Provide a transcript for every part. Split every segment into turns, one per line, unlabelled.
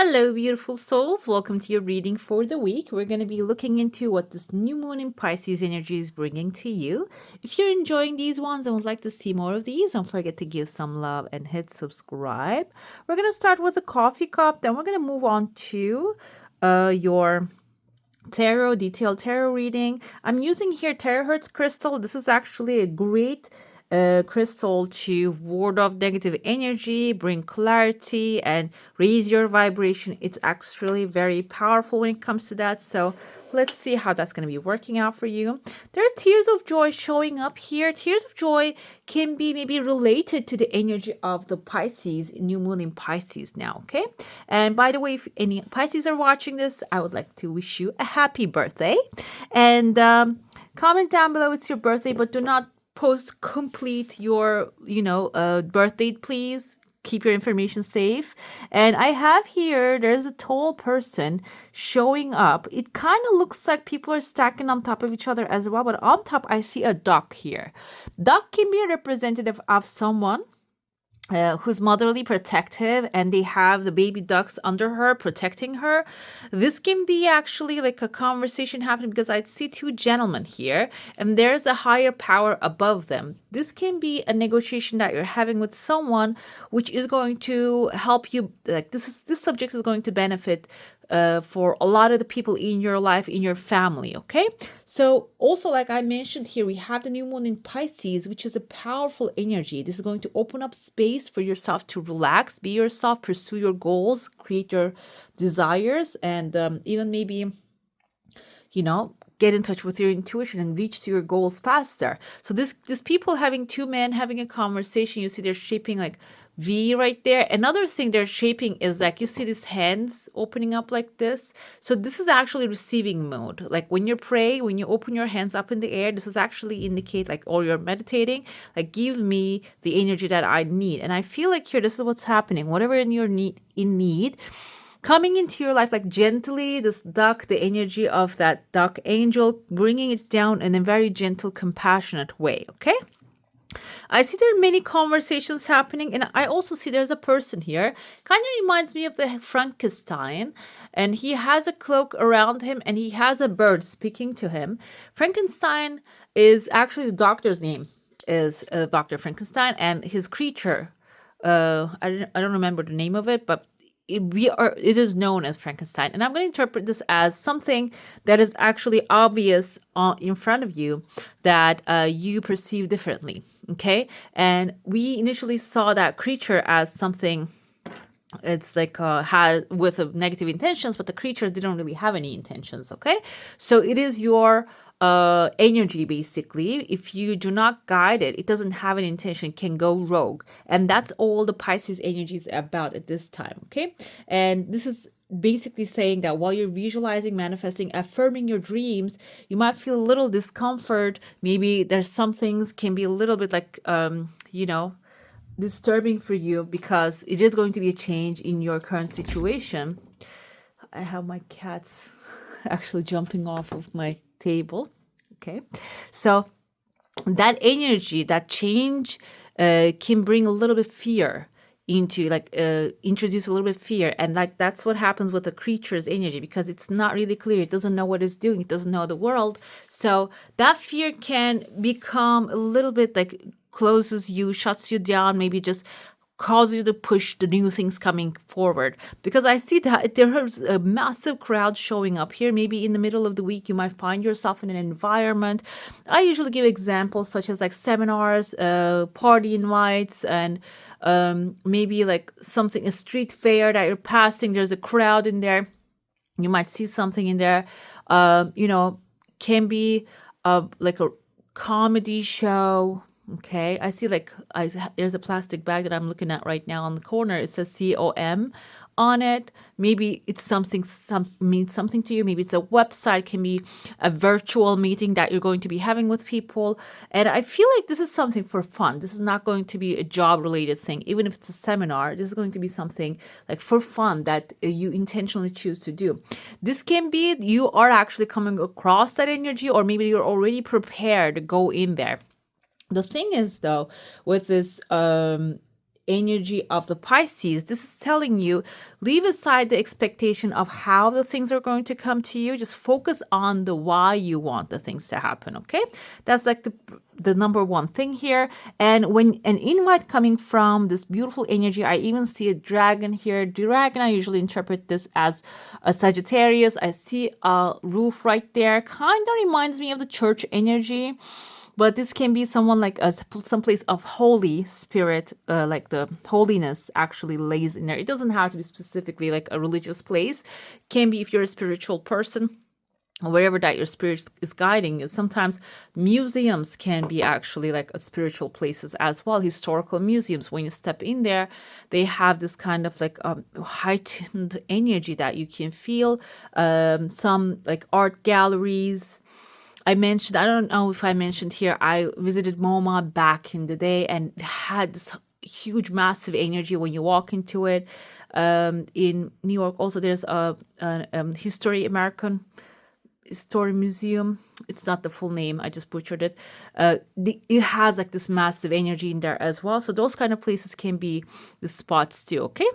Hello, beautiful souls. Welcome to your reading for the week. We're going to be looking into what this new moon in Pisces energy is bringing to you. If you're enjoying these ones and would like to see more of these, don't forget to give some love and hit subscribe. We're going to start with a coffee cup, then we're going to move on to your detailed tarot reading. I'm using here terahertz crystal. This is actually a great crystal to ward off negative energy, bring clarity, and raise your vibration. It's actually very powerful when it comes to that. So let's see how that's going to be working out for you. There are tears of joy showing up here. Tears of joy can be maybe related to the energy of the Pisces, new moon in Pisces now, okay? And by the way, if any Pisces are watching this, I would like to wish you a happy birthday. And comment down below it's your birthday, but do not post complete your birth date, please. Keep your information safe. And I have here, there's a tall person showing up. It kind of looks like people are stacking on top of each other as well, but on top I see a duck here. Duck can be a representative of someone who's motherly protective, and they have the baby ducks under her protecting her. This can be actually like a conversation happening because I see two gentlemen here and there's a higher power above them. This can be a negotiation that you're having with someone which is going to help you. Like this subject is going to benefit for a lot of the people in your life, in your family, okay? So also, like I mentioned here, we have the new moon in Pisces, which is a powerful energy. This is going to open up space for yourself to relax, be yourself, pursue your goals, create your desires, and even maybe, get in touch with your intuition and reach to your goals faster. So this people having two men having a conversation, you see they're shaping like V right there. Another thing they're shaping is like you see these hands opening up like this. So this is actually receiving mode. Like when you pray, when you open your hands up in the air, this is actually indicate like, or you're meditating, like give me the energy that I need. And I feel like here, this is what's happening. Whatever in need, coming into your life like gently, this duck, the energy of that duck angel, bringing it down in a very gentle, compassionate way. Okay. I see there are many conversations happening, and I also see there's a person here. Kind of reminds me of the Frankenstein, and he has a cloak around him, and he has a bird speaking to him. Frankenstein is actually the doctor's name is Dr. Frankenstein, and his creature, I don't remember the name of it, but it is known as Frankenstein. And I'm going to interpret this as something that is actually obvious in front of you that you perceive differently. Okay. And we initially saw that creature as something it's like had with negative intentions, but the creature didn't really have any intentions. Okay. So it is your energy, basically. If you do not guide it, it doesn't have an intention, can go rogue. And that's all the Pisces energy is about at this time. Okay. And this is basically saying that while you're visualizing, manifesting, affirming your dreams, you might feel a little discomfort. Maybe there's some things can be a little bit like, disturbing for you because it is going to be a change in your current situation. I have my cats actually jumping off of my table. Okay. So that energy, that change can bring a little bit fear into introduce a little bit fear, and like that's what happens with the creature's energy because it's not really clear. It doesn't know what it's doing. It doesn't know the world. So that fear can become a little bit like closes you, shuts you down, maybe just causes you to push the new things coming forward. Because I see that there is a massive crowd showing up here. Maybe in the middle of the week, you might find yourself in an environment. I usually give examples such as like seminars, party invites, and maybe like something, a street fair that you're passing. There's a crowd in there. You might see something in there. Can be like a comedy show. Okay, I see there's a plastic bag that I'm looking at right now on the corner. It says COM on it. Maybe it's means something to you. Maybe it's a website, can be a virtual meeting that you're going to be having with people. And I feel like this is something for fun. This is not going to be a job related thing. Even if it's a seminar, this is going to be something like for fun that you intentionally choose to do. This can be you are actually coming across that energy, or maybe you're already prepared to go in there. The thing is, though, with this energy of the Pisces, this is telling you, leave aside the expectation of how the things are going to come to you. Just focus on the why you want the things to happen. Okay, that's like the number one thing here. And when an invite coming from this beautiful energy, I even see a dragon here. Dragon, I usually interpret this as a Sagittarius. I see a roof right there, kind of reminds me of the church energy. But this can be someone like some place of Holy Spirit, like the holiness actually lays in there. It doesn't have to be specifically like a religious place. It can be if you're a spiritual person, wherever that your spirit is guiding you. Sometimes museums can be actually like a spiritual places as well. Historical museums, when you step in there, they have this kind of like heightened energy that you can feel. Some like art galleries. I don't know if I mentioned here, I visited MoMA back in the day and had this huge, massive energy when you walk into it. In New York, also, there's a American History Museum. It's not the full name, I just butchered it. It has like this massive energy in there as well. So those kind of places can be the spots too, okay?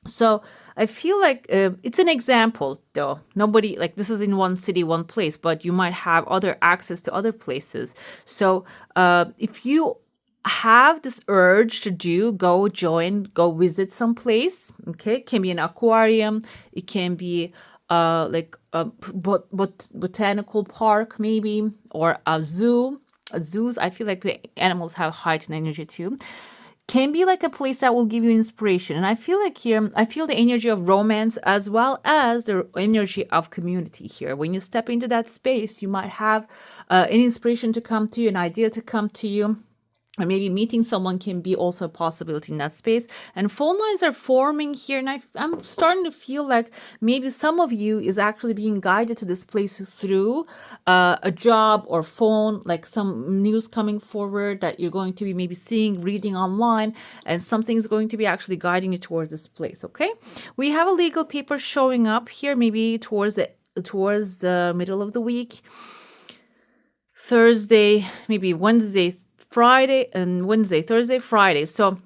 So I feel like it's an example, though. Nobody, like, this is in one city, one place, but you might have other access to other places. So if you have this urge to go visit some place, okay? It can be an aquarium. It can be like a botanical park maybe, or a zoo. Zoos, I feel like the animals have heightened energy too. Can be like a place that will give you inspiration. And I feel like here, I feel the energy of romance as well as the energy of community here. When you step into that space, you might have an inspiration to come to you, an idea to come to you. Or maybe meeting someone can be also a possibility in that space. And phone lines are forming here. And I'm starting to feel like maybe some of you is actually being guided to this place through a job or phone, like some news coming forward that you're going to be maybe seeing, reading online, and something is going to be actually guiding you towards this place, okay? We have a legal paper showing up here, maybe towards the middle of the week. Thursday, maybe Wednesday, Friday and Wednesday, Thursday, Friday. So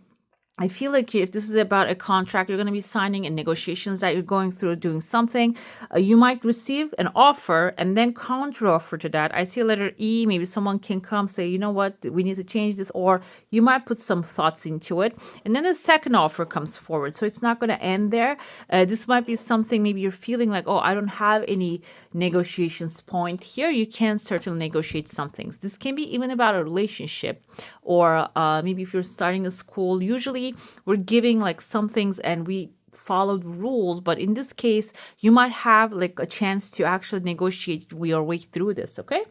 I feel like if this is about a contract you're going to be signing and negotiations that you're going through doing something, you might receive an offer and then counter offer to that. I see a letter E. Maybe someone can come say, you know what, we need to change this, or you might put some thoughts into it. And then the second offer comes forward. So it's not going to end there. This might be something maybe you're feeling like, oh, I don't have any negotiations point here. You can certainly negotiate some things. This can be even about a relationship, or maybe if you're starting a school. Usually we're giving like some things and we followed rules, but in this case you might have like a chance to actually negotiate your way through this, okay?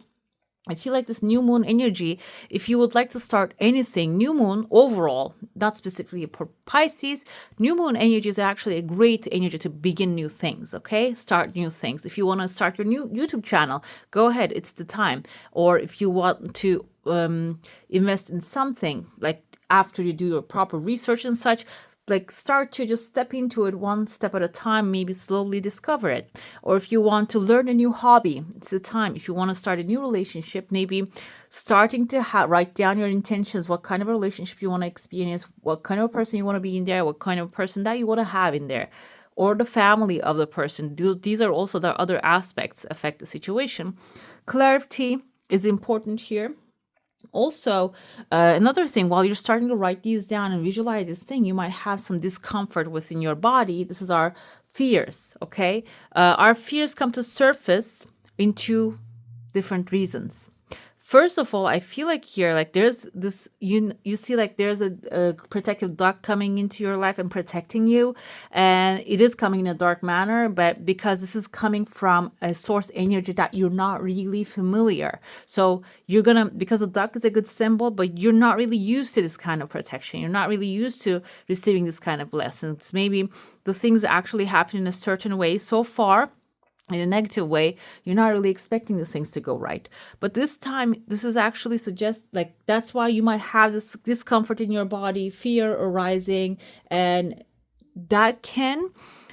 I feel like this new moon energy, if you would like to start anything, new moon overall, not specifically for Pisces, new moon energy is actually a great energy to begin new things, okay? Start new things. If you want to start your new YouTube channel, go ahead, it's the time. Or if you want to invest in something, like after you do your proper research and such, like start to just step into it one step at a time, maybe slowly discover it. Or if you want to learn a new hobby, it's the time. If you want to start a new relationship, maybe starting to write down your intentions, what kind of a relationship you want to experience, what kind of a person you want to be in there, what kind of person that you want to have in there, or the family of the person. These are also the other aspects affect the situation. Clarity is important here. Also, another thing, while you're starting to write these down and visualize this thing, you might have some discomfort within your body. This is our fears, okay? Our fears come to surface in two different reasons. First of all, I feel like here, like there's this, you see like there's a protective duck coming into your life and protecting you. And it is coming in a dark manner, but because this is coming from a source energy that you're not really familiar. So you're going to, because the duck is a good symbol, but you're not really used to this kind of protection. You're not really used to receiving this kind of blessings. Maybe the things actually happen in a certain way so far, in a negative way, you're not really expecting these things to go right. But this time, this is actually suggest like that's why you might have this discomfort in your body, fear arising, and that can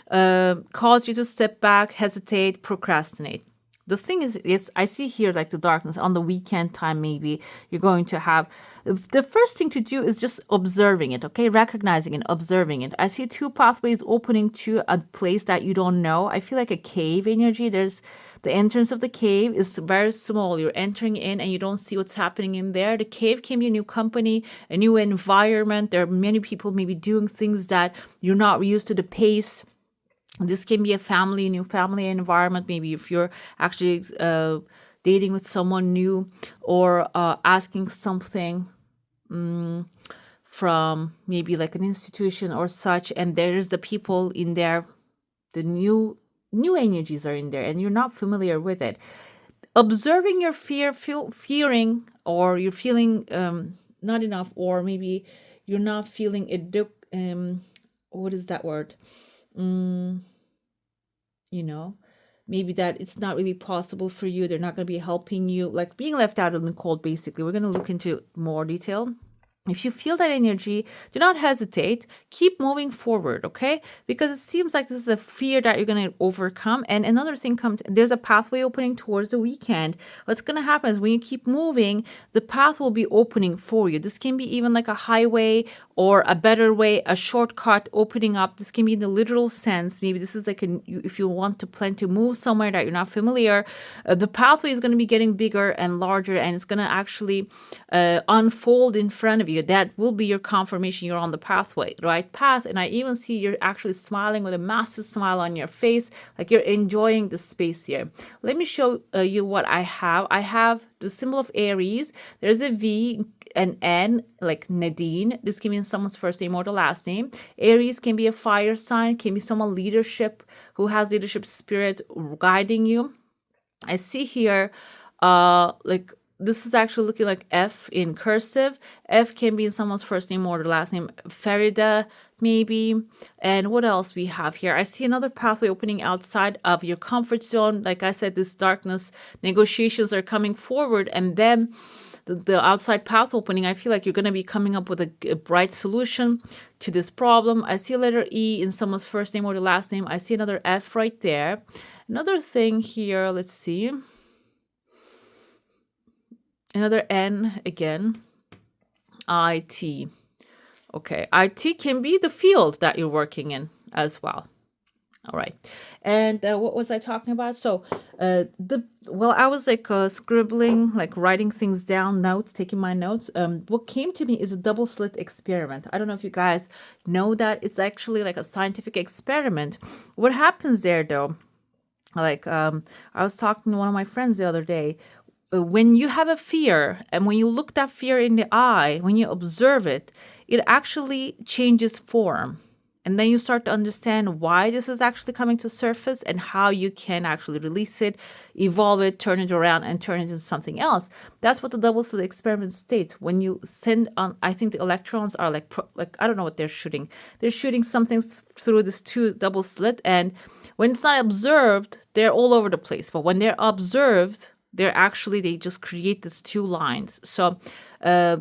cause you to step back, hesitate, procrastinate. the thing is, yes, I see here like the darkness on the weekend time. Maybe you're going to have the first thing to do is just observing it, okay? Recognizing and observing it. I see two pathways opening to a place that you don't know. I feel like a cave energy. There's the entrance of the cave is very small. You're entering in and you don't see what's happening in there. The cave can be a new company, a new environment. There are many people maybe doing things that you're not used to the pace. This can be a family, new family environment. Maybe if you're actually dating with someone new, or asking something from maybe like an institution or such, and there's the people in there, the new energies are in there, and you're not familiar with it. Observing your fearing, or you're feeling not enough, or maybe you're not feeling it. What is that word? You know, maybe that it's not really possible for you. They're not going to be helping you, like being left out in the cold, basically. We're going to look into more detail. If you feel that energy, do not hesitate. Keep moving forward, okay? Because it seems like this is a fear that you're going to overcome. And another thing comes, there's a pathway opening towards the weekend. What's going to happen is when you keep moving, the path will be opening for you. This can be even like a highway or a better way, a shortcut opening up. This can be in the literal sense. Maybe this is like if you want to plan to move somewhere that you're not familiar, the pathway is going to be getting bigger and larger, and it's going to actually unfold in front of you. That will be your confirmation you're on the pathway, right path. And I even see you're actually smiling with a massive smile on your face, like you're enjoying the space here. Let me show you what I have. I have the symbol of Aries. There's a V, an N, like Nadine. This can be someone's first name or the last name. Aries can be a fire sign, can be someone leadership, who has leadership spirit guiding you. I see here like this is actually looking like F in cursive. F can be in someone's first name or the last name. Farida, maybe. And what else we have here? I see another pathway opening outside of your comfort zone. Like I said, this darkness, negotiations are coming forward, and then the outside path opening, I feel like you're going to be coming up with a bright solution to this problem. I see a letter E in someone's first name or the last name. I see another F right there. Another thing here, let's see. Another N again. IT. Okay, IT can be the field that you're working in as well. All right. And what was I talking about? So I was like scribbling, like writing things down, notes, taking my notes. What came to me is a double slit experiment. I don't know if you guys know that. It's actually like a scientific experiment. What happens there though? Like I was talking to one of my friends the other day. When you have a fear, and when you look that fear in the eye, when you observe it, it actually changes form. And then you start to understand why this is actually coming to surface and how you can actually release it, evolve it, turn it around, and turn it into something else. That's what the double slit experiment states. When you send on, I think the electrons are like I don't know what they're shooting. They're shooting something through this two double slit, and when it's not observed, they're all over the place. But when they're observed, they just create these two lines. So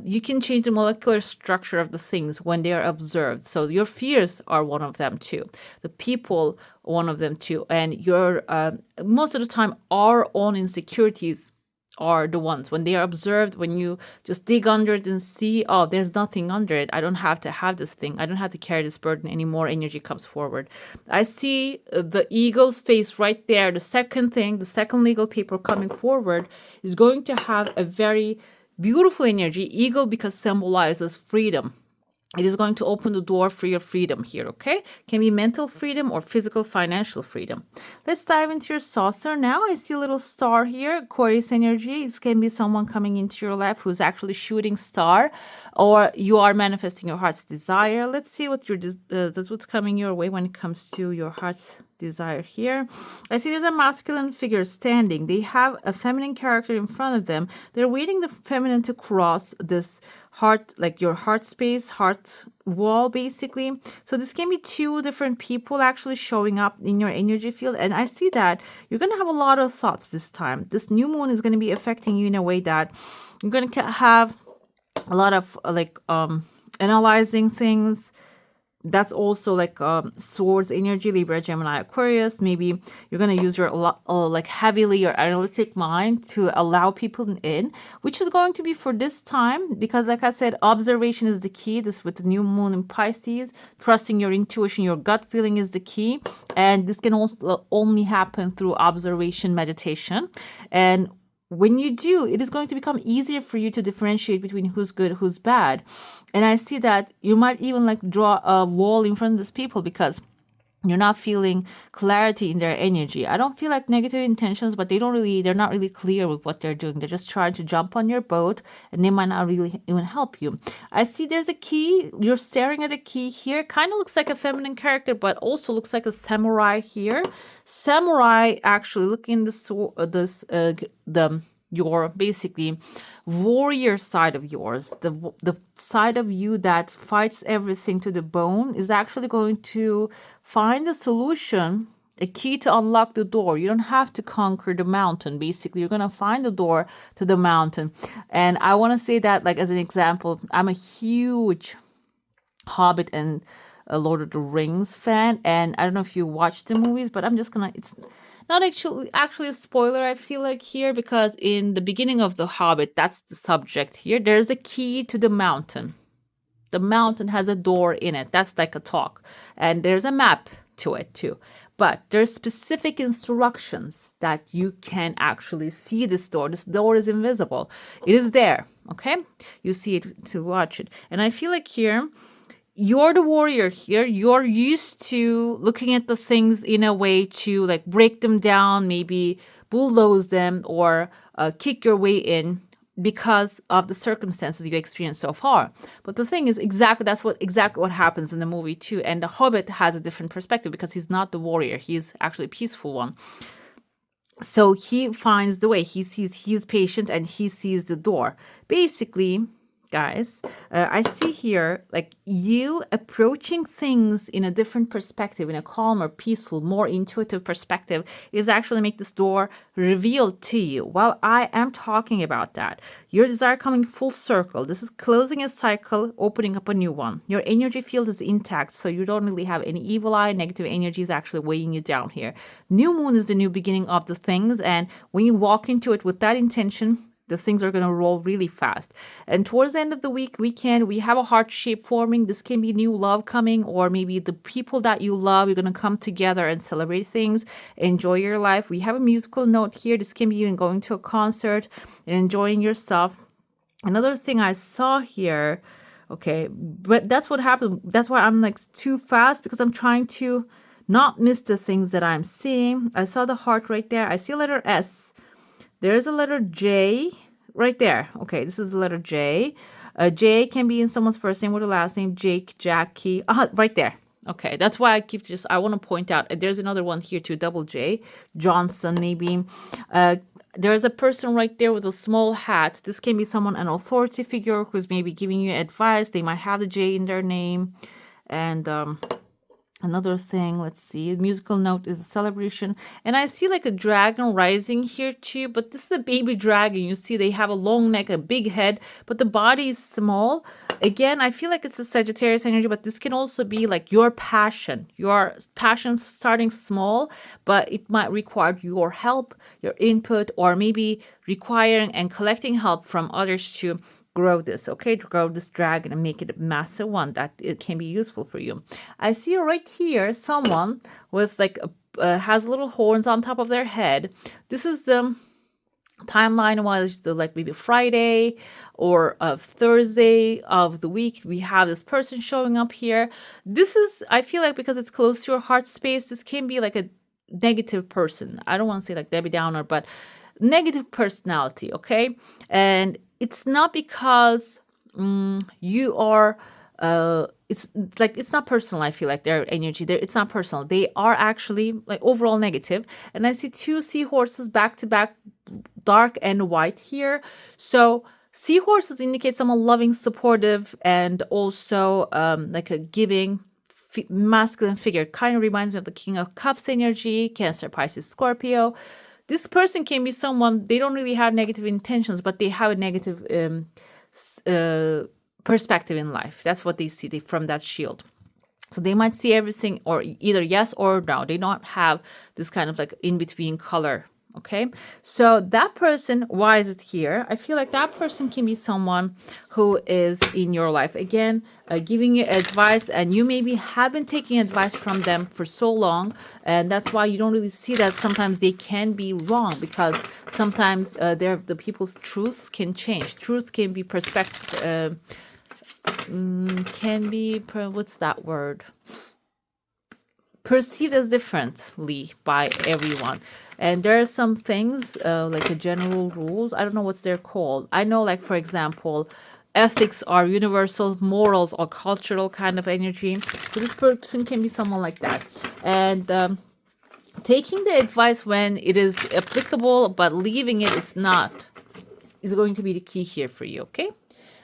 you can change the molecular structure of the things when they are observed. So your fears are one of them too. The people, one of them too. And your most of the time, our own insecurities are the ones when they are observed, when you just dig under it and see, oh, there's nothing under it. I don't have to have this thing. I don't have to carry this burden anymore. Energy comes forward. I see the eagle's face right there. The second legal paper coming forward is going to have a very beautiful energy. Eagle because symbolizes freedom. It is going to open the door for your freedom here, okay? Can be mental freedom or physical, financial freedom. Let's dive into your saucer now. I see a little star here, Aquarius energy. It can be someone coming into your life who's actually shooting star, or you are manifesting your heart's desire. Let's see what what's coming your way when it comes to your heart's desire here. I see there's a masculine figure standing. They have a feminine character in front of them. They're waiting the feminine to cross this heart, like your heart space, heart wall, basically. So this can be two different people actually showing up in your energy field. And I see that you're going to have a lot of thoughts this time. This new moon is going to be affecting you in a way that you're going to have a lot of analyzing things, that's also like swords energy, Libra, Gemini, Aquarius. Maybe you're going to use your like heavily your analytic mind to allow people in, which is going to be for this time, because like I said, observation is the key. This with the new moon in Pisces, trusting your intuition, your gut feeling is the key. And this can also only happen through observation, meditation. And when you do, it is going to become easier for you to differentiate between who's good, who's bad. And I see that you might even like draw a wall in front of these people because you're not feeling clarity in their energy. I don't feel like negative intentions, but they're not really clear with what they're doing. They're just trying to jump on your boat and they might not really even help you. I see there's a key. You're staring at a key here. Kind of looks like a feminine character, but also looks like a samurai here. Samurai actually looking your basically warrior side of yours, the side of you that fights everything to the bone, is actually going to find a solution, a key to unlock the door. You don't have to conquer the mountain. Basically, you're going to find the door to the mountain. And I want to say that, like, as an example, I'm a huge Hobbit and Lord of the Rings fan, and I don't know if you watched the movies, but I'm just gonna, it's not actually a spoiler, I feel like, here, because in the beginning of The Hobbit, that's the subject here. There's a key to the mountain. The mountain has a door in it. That's like a talk. And there's a map to it too. But there's specific instructions that you can actually see this door. This door is invisible. It is there. Okay? You see it to watch it. And I feel like here, you're the warrior here. You're used to looking at the things in a way to like break them down, maybe bulldoze them, or kick your way in because of the circumstances you experienced so far. But the thing is, that's exactly what happens in the movie too. And the Hobbit has a different perspective because he's not the warrior. He's actually a peaceful one. So he finds the way. He's patient and he sees the door. Basically, guys, I see here like you approaching things in a different perspective, in a calmer, peaceful, more intuitive perspective, is actually make this door revealed to you. While I am talking about that, your desire coming full circle. This is closing a cycle, opening up a new one. Your energy field is intact, so you don't really have any evil eye, negative energy is actually weighing you down here. New moon is the new beginning of the things, and when you walk into it with that intention, the things are going to roll really fast. And towards the end of the weekend, we have a heart shape forming. This can be new love coming, or maybe the people that you love, you're going to come together and celebrate things, enjoy your life. We have a musical note here. This can be even going to a concert and enjoying yourself. Another thing I saw here, okay, but that's what happened. That's why I'm like too fast, because I'm trying to not miss the things that I'm seeing. I saw the heart right there. I see a letter S. There's a letter J right there. Okay, this is the letter J. J can be in someone's first name or the last name. Jake, Jackie. Right there. Okay, that's why I want to point out. There's another one here too, double J. Johnson, maybe. There's a person right there with a small hat. This can be someone, an authority figure who's maybe giving you advice. They might have the J in their name. And another thing, let's see, musical note is a celebration. And I see like a dragon rising here too, but this is a baby dragon. You see they have a long neck, a big head, but the body is small. Again, I feel like it's a Sagittarius energy, but this can also be like your passion starting small, but it might require your help, your input, or maybe requiring and collecting help from others to grow this, okay, to grow this dragon and make it a massive one that it can be useful for you. I see right here someone with like has little horns on top of their head. This is the timeline wise, the like maybe Friday or Thursday of the week. We have this person showing up here. This is, I feel like, because it's close to your heart space, this can be like a negative person. I don't want to say like Debbie Downer, but negative personality, okay? And it's not because you are it's not personal. I feel like their energy there, it's not personal. They are actually like overall negative. And I see two seahorses back to back, dark and white here. So seahorses indicate someone loving, supportive, and also like a giving masculine figure. Kind of reminds me of the King of Cups energy, Cancer, Pisces, Scorpio. This person can be someone, they don't really have negative intentions, but they have a negative perspective in life. That's what they see from that shield. So they might see everything or either yes or no. They don't have this kind of like in between color. Okay. So that person, why is it here? I feel like that person can be someone who is in your life again, giving you advice, and you maybe have been taking advice from them for so long. And that's why you don't really see that sometimes they can be wrong, because sometimes the people's truths can change. Truth can be perspective. Can be what's that word, perceived as differently by everyone. And there are some things like a general rules, I don't know what's they're called. I know, like, for example, ethics are universal, morals or cultural kind of energy. So this person can be someone like that, and taking the advice when it is applicable, but leaving it, it's not, is going to be the key here for you. Okay,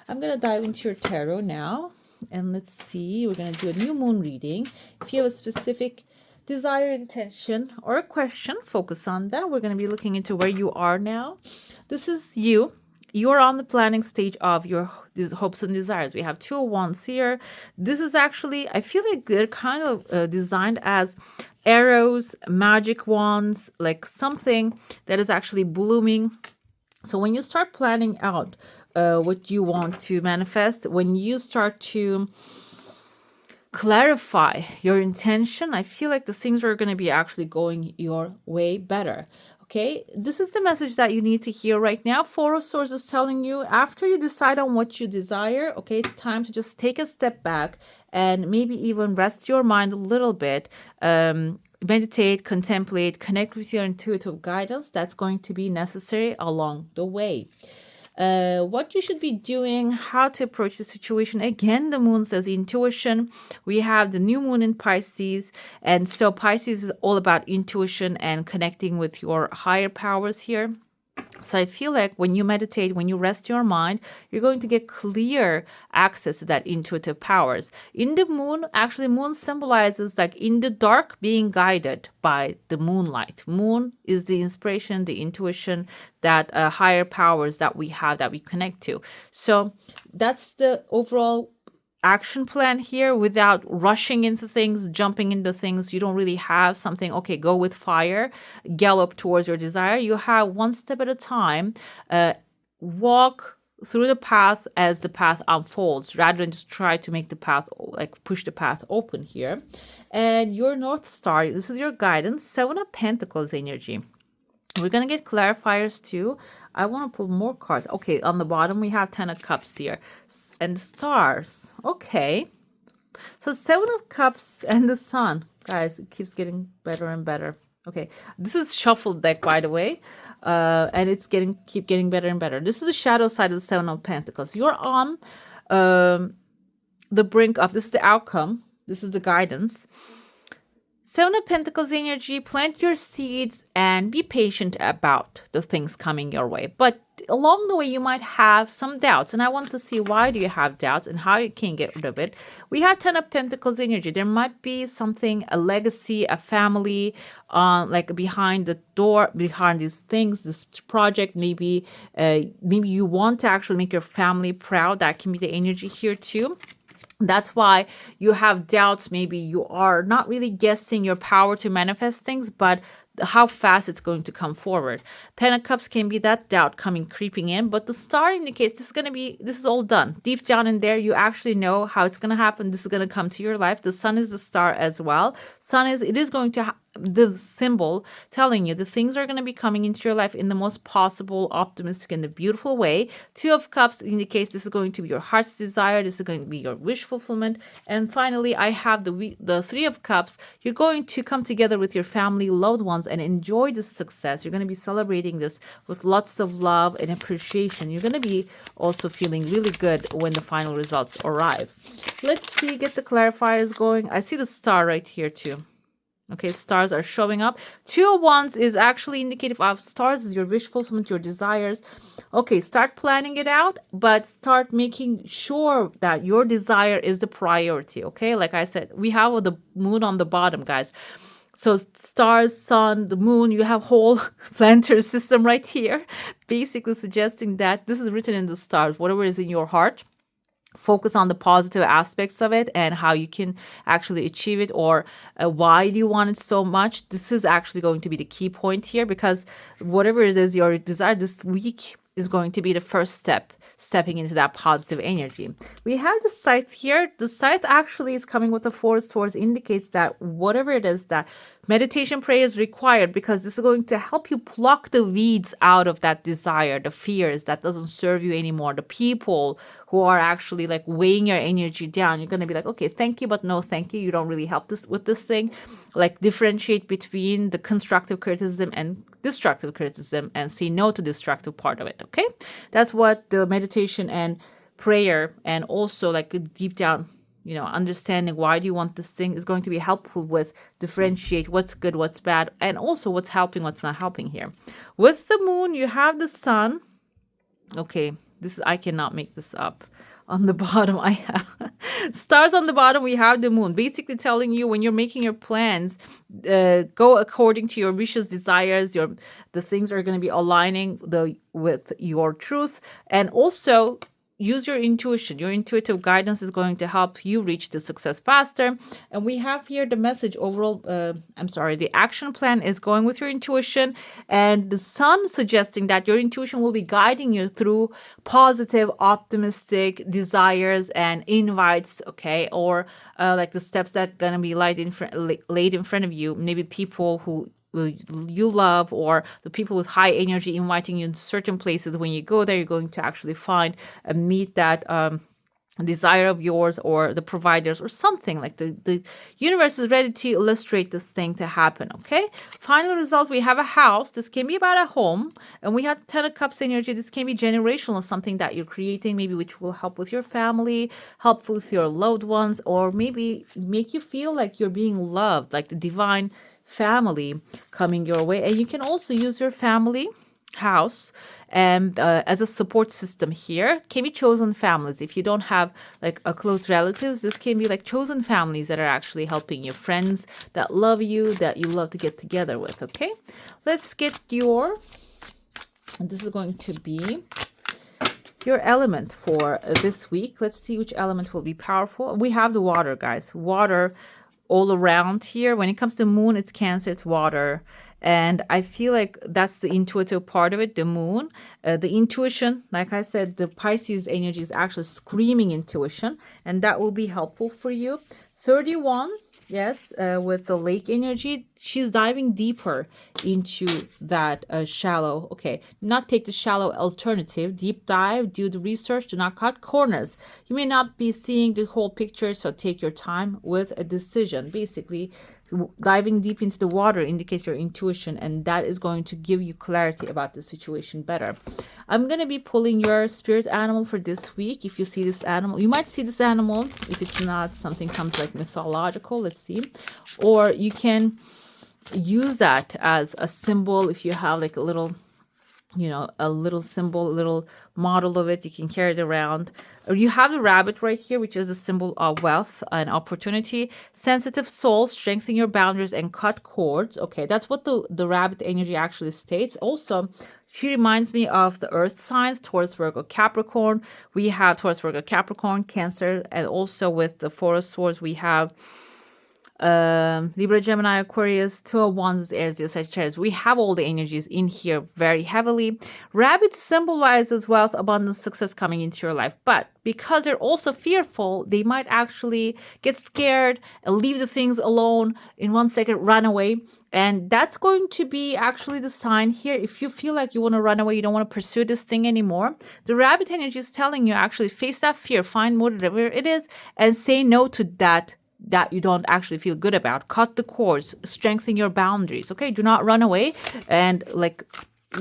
I'm going to dive into your tarot now, and let's see. We're going to do a new moon reading. If you have a specific desire, intention, or a question, focus on that. We're going to be looking into where you are now. This is you. You're on the planning stage of your hopes and desires. We have 2 of Wands here. This is actually, I feel like they're kind of designed as arrows, magic wands, like something that is actually blooming. So when you start planning out what you want to manifest, when you start to clarify your intention, I feel like the things are going to be actually going your way better. Okay, this is the message that you need to hear right now. 4 of Swords is telling you, after you decide on what you desire, okay, it's time to just take a step back and maybe even rest your mind a little bit. Meditate, contemplate, connect with your intuitive guidance. That's going to be necessary along the way. What you should be doing, how to approach the situation. Again, the moon says intuition. We have the new moon in Pisces, and so Pisces is all about intuition and connecting with your higher powers here. So I feel like when you meditate, when you rest your mind, you're going to get clear access to that intuitive powers. In the moon, actually, moon symbolizes like in the dark being guided by the moonlight. Moon is the inspiration, the intuition, that higher powers that we have, that we connect to. So that's the overall action plan here, without rushing into things, jumping into things. You don't really have something, okay, go with fire, gallop towards your desire. You have one step at a time. Walk through the path as the path unfolds, rather than just try to make the path, like push the path open here. And your North Star, this is your guidance, 7 of Pentacles energy. We're going to get clarifiers too. I want to pull more cards. Okay, on the bottom we have 10 of Cups here. And the stars. Okay. So 7 of Cups and the Sun. Guys, it keeps getting better and better. Okay. This is shuffled deck, by the way. And it's keep getting better and better. This is the shadow side of the 7 of Pentacles. You're on the brink of, this is the outcome. This is the guidance. 7 of Pentacles energy, plant your seeds and be patient about the things coming your way. But along the way, you might have some doubts. And I want to see, why do you have doubts and how you can get rid of it. We have 10 of Pentacles energy. There might be something, a legacy, a family, like behind the door, behind these things, this project. Maybe you want to actually make your family proud. That can be the energy here too. That's why you have doubts. Maybe you are not really guessing your power to manifest things, but how fast it's going to come forward. 10 of Cups can be that doubt creeping in, but the star indicates this is all done. Deep down in there, you actually know how it's going to happen. This is going to come to your life. The sun is the star as well. It is going to the symbol telling you the things are going to be coming into your life in the most possible, optimistic, and the beautiful way. 2 of Cups indicates this is going to be your heart's desire. This is going to be your wish fulfillment. And finally, I have the 3 of Cups. You're going to come together with your family, loved ones, and enjoy this success. You're going to be celebrating this with lots of love and appreciation. You're going to be also feeling really good when the final results arrive. Let's see, get the clarifiers going. I see the star right here too. Okay, stars are showing up. 2 of Wands is actually indicative of stars is your wish fulfillment, your desires. Okay, start planning it out, but start making sure that your desire is the priority. Okay, like I said, we have the moon on the bottom, guys. So stars, sun, the moon, you have whole planetary system right here, basically suggesting that this is written in the stars, whatever is in your heart. focus on the positive aspects of it and how you can actually achieve it, or why do you want it so much. This is actually going to be the key point here, because whatever it is your desire this week is going to be the first stepping into that positive energy. We have the scythe here. The scythe actually is coming with the Four of Swords, indicates that whatever it is, that meditation prayer is required, because this is going to help you pluck the weeds out of that desire, the fears that doesn't serve you anymore, the people who are actually like weighing your energy down. You're going to be like, okay, thank you, but no thank you. You don't really help this with this thing. Like, differentiate between the constructive criticism and destructive criticism, and say no to destructive part of it. Okay, that's what the meditation and prayer, and also like a deep down, understanding why do you want this thing, is going to be helpful with differentiate what's good, what's bad, and also what's helping, what's not helping here. With the moon, you have the sun. Okay, I cannot make this up. On the bottom, I have stars. On the bottom, we have the moon, basically telling you when you're making your plans, go according to your wishes, desires. The things are going to be aligning with your truth, and also use your intuition. Your intuitive guidance is going to help you reach the success faster. And we have here the message overall. The action plan is going with your intuition, and the sun suggesting that your intuition will be guiding you through positive, optimistic desires and invites. Okay, or like the steps that gonna be laid in front of you. Maybe people who you love, or the people with high energy inviting you in certain places. When you go there, you're going to actually find and meet that desire of yours, or the providers, or something like the universe is ready to illustrate this thing to happen. Okay, final result, we have a house. This can be about a home, and we have 10 of Cups energy. This can be generational, something that you're creating, maybe which will help with your family, help with your loved ones, or maybe make you feel like you're being loved, like the divine family coming your way. And you can also use your family house and as a support system here. Can be chosen families. If you don't have like a close relatives, this can be like chosen families that are actually helping you, friends that love you, that you love to get together with. Okay, let's get and this is going to be your element for this week. Let's see which element will be powerful. We have the water, guys. Water all around here. When it comes to moon, it's Cancer, it's water. And I feel like that's the intuitive part of it, the moon. The intuition, like I said, the Pisces energy is actually screaming intuition, and that will be helpful for you. 31, yes, with the lake energy, she's diving deeper into that shallow. Okay, not take the shallow alternative. Deep dive, do the research, do not cut corners. You may not be seeing the whole picture, so take your time with a decision. Basically, diving deep into the water indicates your intuition, and that is going to give you clarity about the situation better. I'm going to be pulling your spirit animal for this week. If you see this animal, you might see this animal. If it's not, something comes like mythological. Let's see. Or you can use that as a symbol. If you have like a little symbol, a little model of it, you can carry it around. Or you have the rabbit right here, which is a symbol of wealth and opportunity. Sensitive soul, strengthen your boundaries and cut cords. Okay, that's what the rabbit energy actually states. Also, she reminds me of the earth signs, Taurus, Virgo, Capricorn. We have Taurus, Virgo, Capricorn, Cancer, and also with the Four of Swords, we have Libra, Gemini, Aquarius, 2 of Wands, Aries, Sagittarius. We have all the energies in here very heavily. Rabbit symbolizes wealth, abundance, success coming into your life. But because they're also fearful, they might actually get scared and leave the things alone in 1 second, run away. And that's going to be actually the sign here. If you feel like you want to run away, you don't want to pursue this thing anymore, the rabbit energy is telling you actually face that fear, find whatever it is, and say no to that you don't actually feel good about. Cut the cords, strengthen your boundaries. Okay, do not run away, and like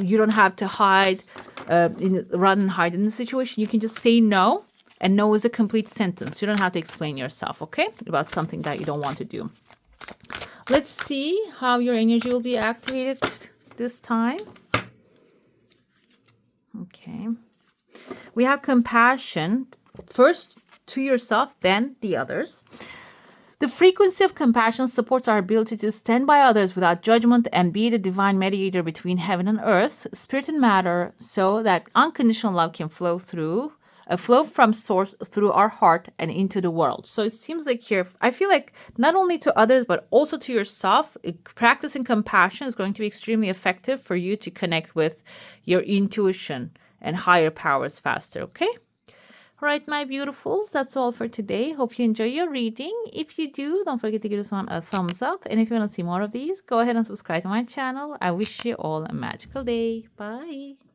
you don't have to hide, run and hide in the situation. You can just say no, and no is a complete sentence. You don't have to explain yourself, okay, about something that you don't want to do. Let's see how your energy will be activated this time. Okay, we have compassion, first to yourself, then the others. The frequency of compassion supports our ability to stand by others without judgment and be the divine mediator between heaven and earth, spirit and matter, so that unconditional love can flow through a flow from source through our heart and into the world. So it seems like here, I feel like not only to others, but also to yourself, practicing compassion is going to be extremely effective for you to connect with your intuition and higher powers faster, okay? All right, my beautifuls, that's all for today. Hope you enjoy your reading. If you do, don't forget to give this one a thumbs up. And if you want to see more of these, go ahead and subscribe to my channel. I wish you all a magical day. Bye.